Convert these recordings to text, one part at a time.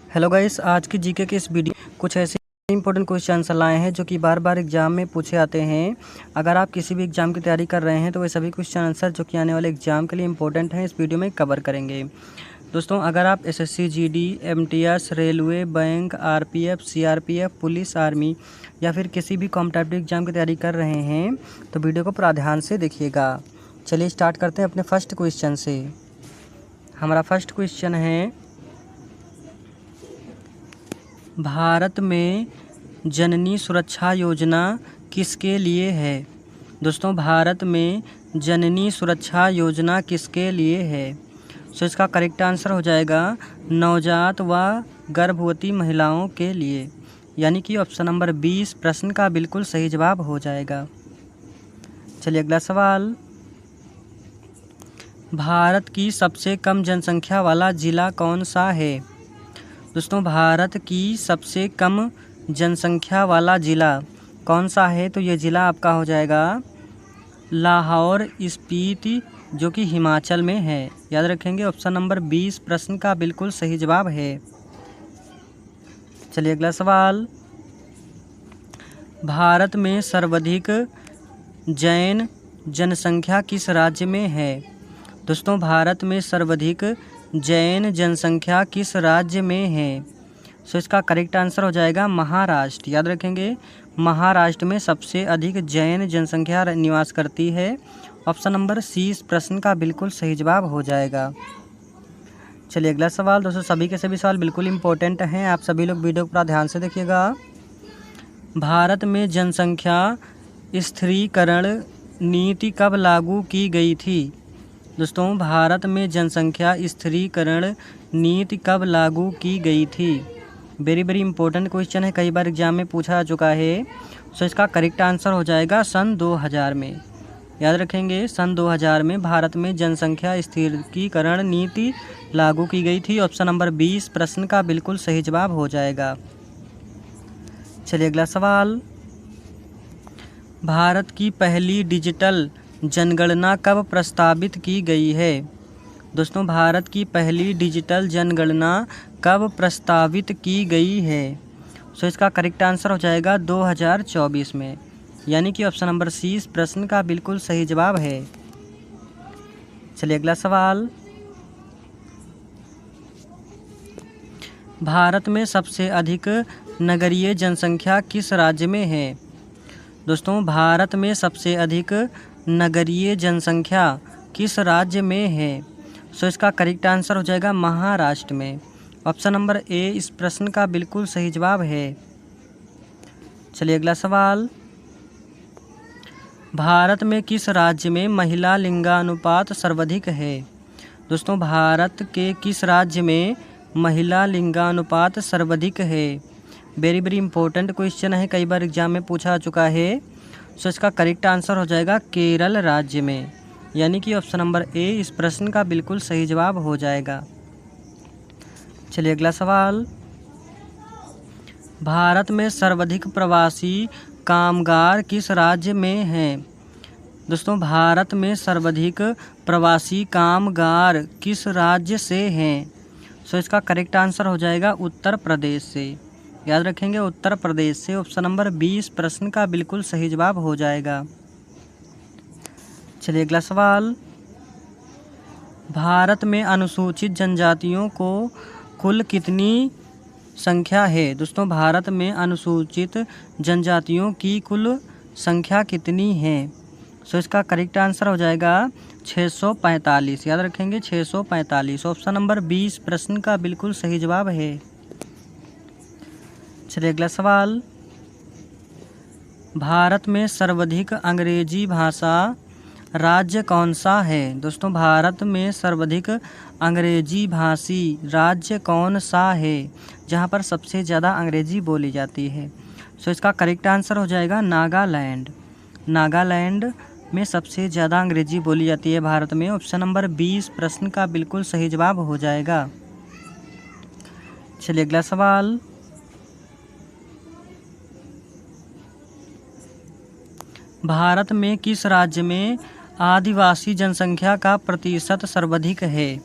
Hello guys, आज की GK के इस वीडियो कुछ ऐसे इंपॉर्टेंट क्वेश्चन लाए हैं जो कि बार बार एग्जाम में पूछे आते हैं। अगर आप किसी भी एग्जाम की तैयारी कर रहे हैं तो वे सभी क्वेश्चन आंसर जो कि आने वाले एग्जाम के लिए इंपॉर्टेंट हैं, इस वीडियो में कवर करेंगे। दोस्तों, अगर आप SSC, GD, MTS, railway, bank, RPF, CRPF, police, army या फिर किसी भी कॉम्पिटिटिव एग्जाम की तैयारी कर रहे हैं तो वीडियो को पूरा ध्यान से देखिएगा। चलिए स्टार्ट करते हैं अपने फर्स्ट क्वेश्चन से। हमारा फर्स्ट क्वेश्चन है, भारत में जननी सुरक्षा योजना किसके लिए है? दोस्तों, भारत में जननी सुरक्षा योजना किसके लिए है? सो इसका करेक्ट आंसर हो जाएगा नवजात व गर्भवती महिलाओं के लिए, यानी कि ऑप्शन नंबर 20 प्रश्न का बिल्कुल सही जवाब हो जाएगा। चलिए अगला सवाल, भारत की सबसे कम जनसंख्या वाला जिला कौन सा है? दोस्तों, भारत की सबसे कम जनसंख्या वाला ज़िला कौन सा है? तो ये ज़िला आपका हो जाएगा लाहौर स्पीति, जो कि हिमाचल में है। याद रखेंगे, ऑप्शन नंबर 20 प्रश्न का बिल्कुल सही जवाब है। चलिए अगला सवाल, भारत में सर्वाधिक जैन जनसंख्या किस राज्य में है? दोस्तों, भारत में सर्वाधिक जैन जनसंख्या किस राज्य में है? सो इसका करेक्ट आंसर हो जाएगा महाराष्ट्र। याद रखेंगे, महाराष्ट्र में सबसे अधिक जैन जनसंख्या निवास करती है। ऑप्शन नंबर सी इस प्रश्न का बिल्कुल सही जवाब हो जाएगा। चलिए अगला सवाल। दोस्तों, सभी के सभी सवाल बिल्कुल इम्पोर्टेंट हैं, आप सभी लोग वीडियो को पूरा ध्यान से देखिएगा। भारत में जनसंख्या स्थिरीकरण नीति कब लागू की गई थी? दोस्तों, भारत में जनसंख्या स्थिरीकरण नीति कब लागू की गई थी? वेरी वेरी इंपॉर्टेंट क्वेश्चन है, कई बार एग्जाम में पूछा जा चुका है। सो इसका करेक्ट आंसर हो जाएगा सन 2000 में। याद रखेंगे, सन 2000 में भारत में जनसंख्या स्थिरीकरण नीति लागू की गई थी। ऑप्शन नंबर 20 प्रश्न का बिल्कुल सही जवाब हो जाएगा। चलिए अगला सवाल, भारत की पहली डिजिटल जनगणना कब प्रस्तावित की गई है? दोस्तों, भारत की पहली डिजिटल जनगणना कब प्रस्तावित की गई है? सो इसका करेक्ट आंसर हो जाएगा 2024 में, यानी कि ऑप्शन नंबर सी इस प्रश्न का बिल्कुल सही जवाब है। चलिए अगला सवाल, भारत में सबसे अधिक नगरीय जनसंख्या किस राज्य में है? दोस्तों, भारत में सबसे अधिक नगरीय जनसंख्या किस राज्य में है? सो इसका करेक्ट आंसर हो जाएगा महाराष्ट्र में। ऑप्शन नंबर ए इस प्रश्न का बिल्कुल सही जवाब है। चलिए अगला सवाल, भारत में किस राज्य में महिला लिंगानुपात सर्वाधिक है? दोस्तों, भारत के किस राज्य में महिला लिंगानुपात सर्वाधिक है? वेरी वेरी इंपॉर्टेंट क्वेश्चन है, कई बार एग्जाम में पूछा जा चुका है। सो इसका करेक्ट आंसर हो जाएगा केरल राज्य में, यानी कि ऑप्शन नंबर ए इस प्रश्न का बिल्कुल सही जवाब हो जाएगा। चलिए अगला सवाल, भारत में सर्वाधिक प्रवासी कामगार किस राज्य में हैं? दोस्तों, भारत में सर्वाधिक प्रवासी कामगार किस राज्य से हैं? सो इसका करेक्ट आंसर हो जाएगा उत्तर प्रदेश से। याद रखेंगे, उत्तर प्रदेश से। ऑप्शन नंबर 20 प्रश्न का बिल्कुल सही जवाब हो जाएगा। चलिए अगला सवाल, भारत में अनुसूचित जनजातियों को कुल कितनी संख्या है? दोस्तों, भारत में अनुसूचित जनजातियों की कुल संख्या कितनी है? सो इसका करेक्ट आंसर हो जाएगा 645। याद रखेंगे, 645। ऑप्शन नंबर 20 प्रश्न का बिल्कुल सही जवाब है। चलिए अगला सवाल, भारत में सर्वाधिक अंग्रेजी भाषा राज्य कौन सा है? दोस्तों, भारत में सर्वाधिक अंग्रेजी भाषी राज्य कौन सा है जहां पर सबसे ज़्यादा अंग्रेजी बोली जाती है? सो इसका करेक्ट आंसर हो जाएगा नागालैंड। नागालैंड में सबसे ज़्यादा अंग्रेजी बोली जाती है भारत में। ऑप्शन नंबर 20 प्रश्न का बिल्कुल सही जवाब हो जाएगा। चलिए अगला सवाल, भारत में किस राज्य में आदिवासी जनसंख्या का प्रतिशत सर्वाधिक है?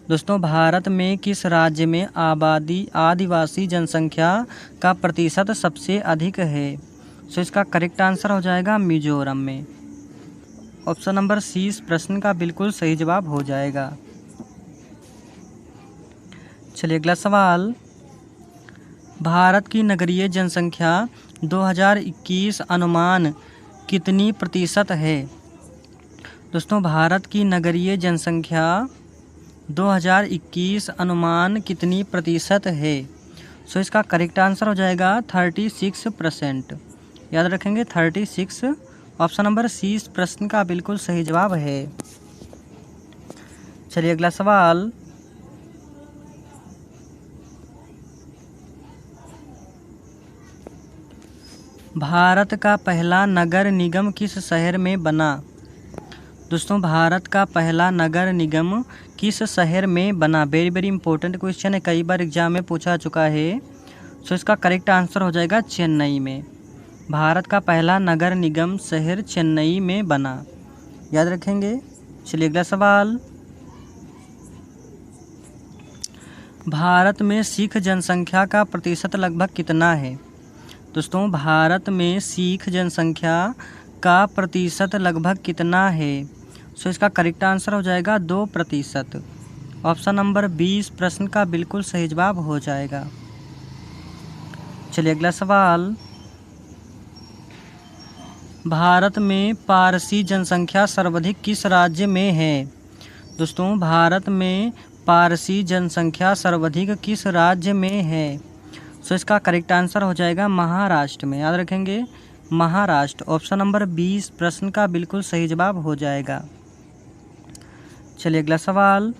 दोस्तों भारत में किस राज्य में आदिवासी जनसंख्या का प्रतिशत सबसे अधिक है? सो इसका करेक्ट आंसर हो जाएगा मिजोरम में। ऑप्शन नंबर सी इस प्रश्न का बिल्कुल सही जवाब हो जाएगा। चलिए अगला सवाल, भारत की नगरीय जनसंख्या 2021 अनुमान कितनी प्रतिशत है? दोस्तों भारत की नगरीय जनसंख्या 2021 अनुमान कितनी प्रतिशत है? सो इसका करेक्ट आंसर हो जाएगा 36%। याद रखेंगे 36। ऑप्शन नंबर सी इस प्रश्न का बिल्कुल सही जवाब है। चलिए अगला सवाल, भारत का पहला नगर निगम किस शहर में बना? दोस्तों भारत का पहला नगर निगम किस शहर में बना? वेरी वेरी इंपॉर्टेंट क्वेश्चन है, कई बार एग्जाम में पूछा चुका है। सो इसका करेक्ट आंसर हो जाएगा चेन्नई में। भारत का पहला नगर निगम शहर चेन्नई में बना। याद रखेंगे। चलिए अगला सवाल, भारत में सिख जनसंख्या का प्रतिशत लगभग कितना है? दोस्तों भारत में सिख जनसंख्या का प्रतिशत लगभग कितना है? सो इसका करेक्ट आंसर हो जाएगा 2%। ऑप्शन नंबर 20 प्रश्न का बिल्कुल सही जवाब हो जाएगा। चलिए अगला सवाल, भारत में पारसी जनसंख्या सर्वाधिक किस राज्य में है? दोस्तों भारत में पारसी जनसंख्या सर्वाधिक किस राज्य में है? सो इसका करेक्ट आंसर हो जाएगा महाराष्ट्र में। याद रखेंगे महाराष्ट्र। ऑप्शन नंबर 20 प्रश्न का बिल्कुल सही जवाब हो जाएगा। चलिए अगला सवाल,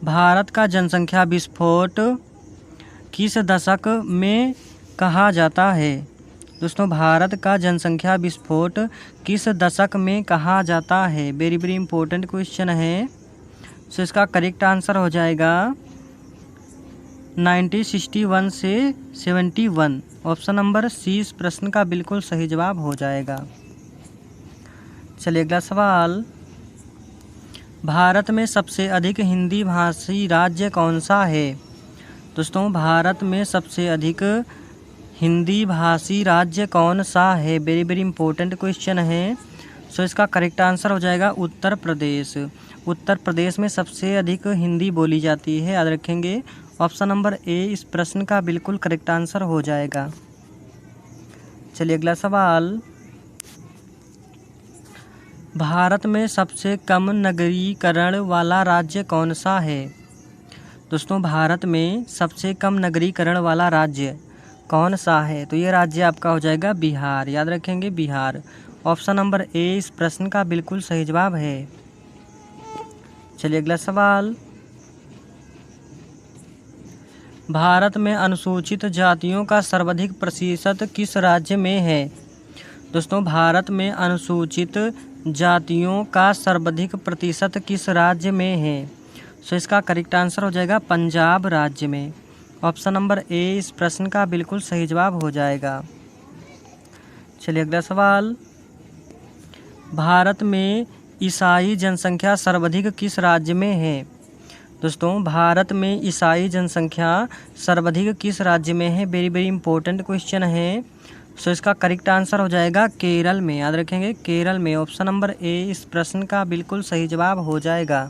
भारत का जनसंख्या विस्फोट किस दशक में कहा जाता है? दोस्तों भारत का जनसंख्या विस्फोट किस दशक में कहा जाता है? वेरी वेरी इंपॉर्टेंट क्वेश्चन है। सो इसका करेक्ट आंसर हो जाएगा 1961 से 71। ऑप्शन नंबर सी इस प्रश्न का बिल्कुल सही जवाब हो जाएगा। चलिए अगला सवाल, भारत में सबसे अधिक हिंदी भाषी राज्य कौन सा है? दोस्तों भारत में सबसे अधिक हिंदी भाषी राज्य कौन सा है? वेरी वेरी इंपॉर्टेंट क्वेश्चन है। सो इसका करेक्ट आंसर हो जाएगा उत्तर प्रदेश। उत्तर प्रदेश में सबसे अधिक हिंदी बोली जाती है। याद रखेंगे। ऑप्शन नंबर ए इस प्रश्न का बिल्कुल करेक्ट आंसर हो जाएगा। चलिए अगला सवाल, भारत में सबसे कम नगरीकरण वाला राज्य कौन सा है? दोस्तों भारत में सबसे कम नगरीकरण वाला राज्य कौन सा है? तो ये राज्य आपका हो जाएगा बिहार। याद रखेंगे बिहार। ऑप्शन नंबर ए इस प्रश्न का बिल्कुल सही जवाब है। चलिए अगला सवाल, भारत में अनुसूचित जातियों का सर्वाधिक प्रतिशत किस राज्य में है? दोस्तों भारत में अनुसूचित जातियों का सर्वाधिक प्रतिशत किस राज्य में है? सो इसका करेक्ट आंसर हो जाएगा पंजाब राज्य में। ऑप्शन नंबर ए इस प्रश्न का बिल्कुल सही जवाब हो जाएगा। चलिए अगला सवाल, भारत में ईसाई जनसंख्या सर्वाधिक किस राज्य में है? दोस्तों भारत में ईसाई जनसंख्या सर्वाधिक किस राज्य में है? वेरी वेरी इंपॉर्टेंट क्वेश्चन है। सो इसका करेक्ट आंसर हो जाएगा केरल में। याद रखेंगे केरल में। ऑप्शन नंबर ए इस प्रश्न का बिल्कुल सही जवाब हो जाएगा।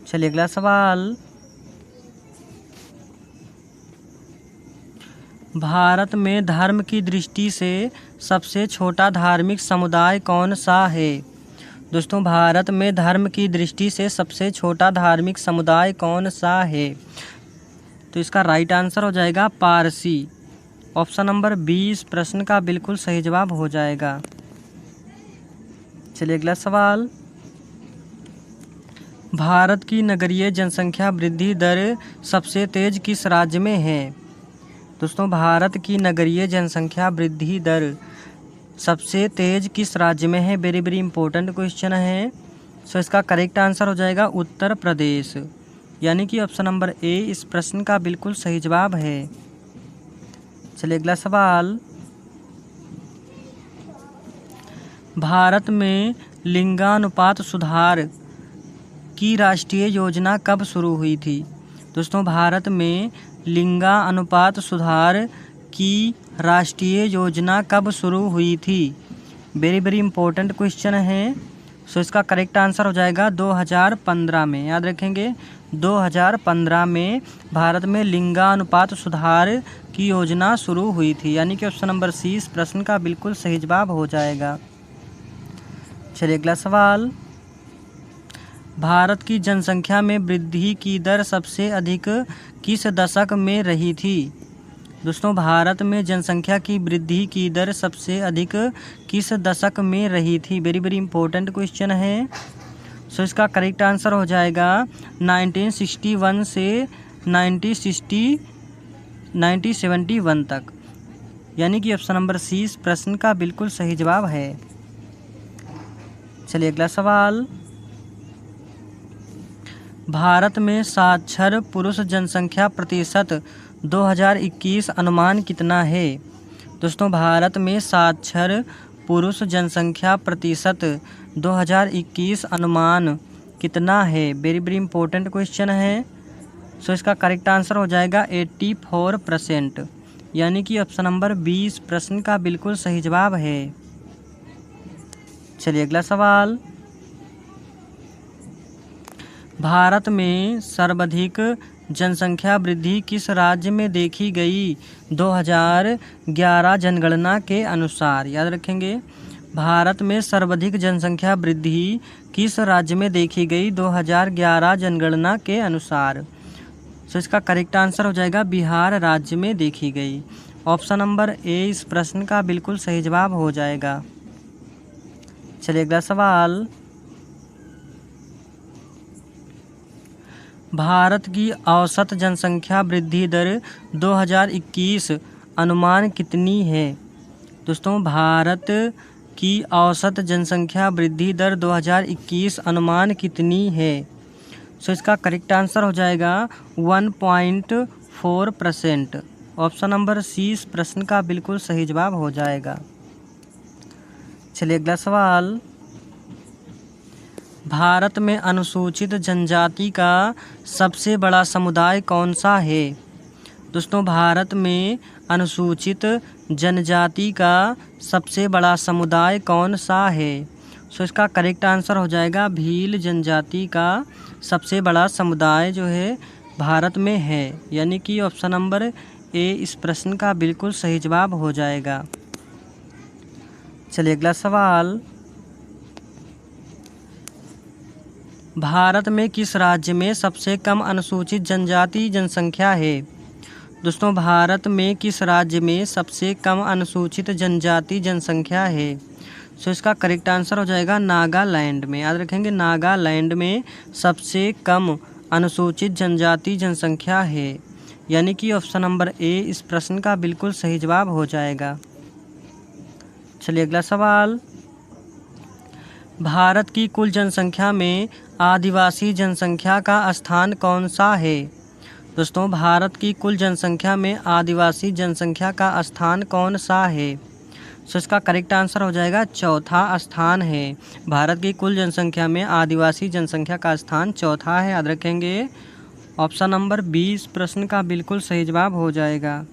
चलिए अगला सवाल, भारत में धर्म की दृष्टि से सबसे छोटा धार्मिक समुदाय कौन सा है? दोस्तों भारत में धर्म की दृष्टि से सबसे छोटा धार्मिक समुदाय कौन सा है? तो इसका राइट आंसर हो जाएगा पारसी। ऑप्शन नंबर 20 प्रश्न का बिल्कुल सही जवाब हो जाएगा। चलिए अगला सवाल, भारत की नगरीय जनसंख्या वृद्धि दर सबसे तेज किस राज्य में है? दोस्तों भारत की नगरीय जनसंख्या वृद्धि दर सबसे तेज किस राज्य में है? वेरी वेरी इंपॉर्टेंट क्वेश्चन है। सो इसका करेक्ट आंसर हो जाएगा उत्तर प्रदेश। यानी कि ऑप्शन नंबर ए इस प्रश्न का बिल्कुल सही जवाब है। चलिए अगला सवाल, भारत में लिंगानुपात सुधार की राष्ट्रीय योजना कब शुरू हुई थी? दोस्तों भारत में लिंगानुपात सुधार की राष्ट्रीय योजना कब शुरू हुई थी? वेरी वेरी इंपॉर्टेंट क्वेश्चन है। सो इसका करेक्ट आंसर हो जाएगा 2015 में। याद रखेंगे 2015 में भारत में लिंगानुपात सुधार की योजना शुरू हुई थी, यानी कि ऑप्शन नंबर सी इस प्रश्न का बिल्कुल सही जवाब हो जाएगा। चलिए अगला सवाल, भारत की जनसंख्या में वृद्धि की दर सबसे अधिक किस दशक में रही थी? दोस्तों भारत में जनसंख्या की वृद्धि की दर सबसे अधिक किस दशक में रही थी? वेरी वेरी इंपॉर्टेंट क्वेश्चन है। सो इसका करेक्ट आंसर हो जाएगा 1961 से 1971 तक, यानी कि ऑप्शन नंबर सी इस प्रश्न का बिल्कुल सही जवाब है। चलिए अगला सवाल, भारत में साक्षर पुरुष जनसंख्या प्रतिशत 2021 अनुमान कितना है? दोस्तों भारत में साक्षर पुरुष जनसंख्या प्रतिशत 2021 अनुमान कितना है? वेरी वेरी इंपॉर्टेंट क्वेश्चन है। सो इसका करेक्ट आंसर हो जाएगा 84%, यानी कि ऑप्शन नंबर 20 प्रश्न का बिल्कुल सही जवाब है। चलिए अगला सवाल, भारत में सर्वाधिक जनसंख्या वृद्धि किस राज्य में देखी गई 2011 जनगणना के अनुसार? याद रखेंगे भारत में सर्वाधिक जनसंख्या वृद्धि किस राज्य में देखी गई 2011 जनगणना के अनुसार? सो इसका करेक्ट आंसर हो जाएगा बिहार राज्य में देखी गई। ऑप्शन नंबर ए इस प्रश्न का बिल्कुल सही जवाब हो जाएगा। चलिए अगला सवाल, भारत की औसत जनसंख्या वृद्धि दर 2021 अनुमान कितनी है? दोस्तों भारत की औसत जनसंख्या वृद्धि दर 2021 अनुमान कितनी है? सो इसका करेक्ट आंसर हो जाएगा 1.4%। ऑप्शन नंबर सी इस प्रश्न का बिल्कुल सही जवाब हो जाएगा। चलिए अगला सवाल, भारत में अनुसूचित जनजाति का सबसे बड़ा समुदाय कौन सा है? दोस्तों भारत में अनुसूचित जनजाति का सबसे बड़ा समुदाय कौन सा है? सो इसका करेक्ट आंसर हो जाएगा भील जनजाति का सबसे बड़ा समुदाय जो है भारत में है, यानी कि ऑप्शन नंबर ए इस प्रश्न का बिल्कुल सही जवाब हो जाएगा। चलिए अगला सवाल, भारत में किस राज्य में सबसे कम अनुसूचित जनजाति जनसंख्या है? दोस्तों भारत में किस राज्य में सबसे कम अनुसूचित जनजाति जनसंख्या है? सो इसका करेक्ट आंसर हो जाएगा नागालैंड में। याद रखेंगे नागालैंड में सबसे कम अनुसूचित जनजाति जनसंख्या है, यानी कि ऑप्शन नंबर ए इस प्रश्न का बिल्कुल सही जवाब हो जाएगा। चलिए अगला सवाल, भारत की कुल जनसंख्या में आदिवासी जनसंख्या का स्थान कौन सा है? दोस्तों भारत की कुल जनसंख्या में आदिवासी जनसंख्या का स्थान कौन सा है? सो इसका करेक्ट आंसर हो जाएगा चौथा स्थान है। भारत की कुल जनसंख्या में आदिवासी जनसंख्या का स्थान चौथा है। याद रखेंगे ऑप्शन नंबर 20 प्रश्न का बिल्कुल सही जवाब हो जाएगा।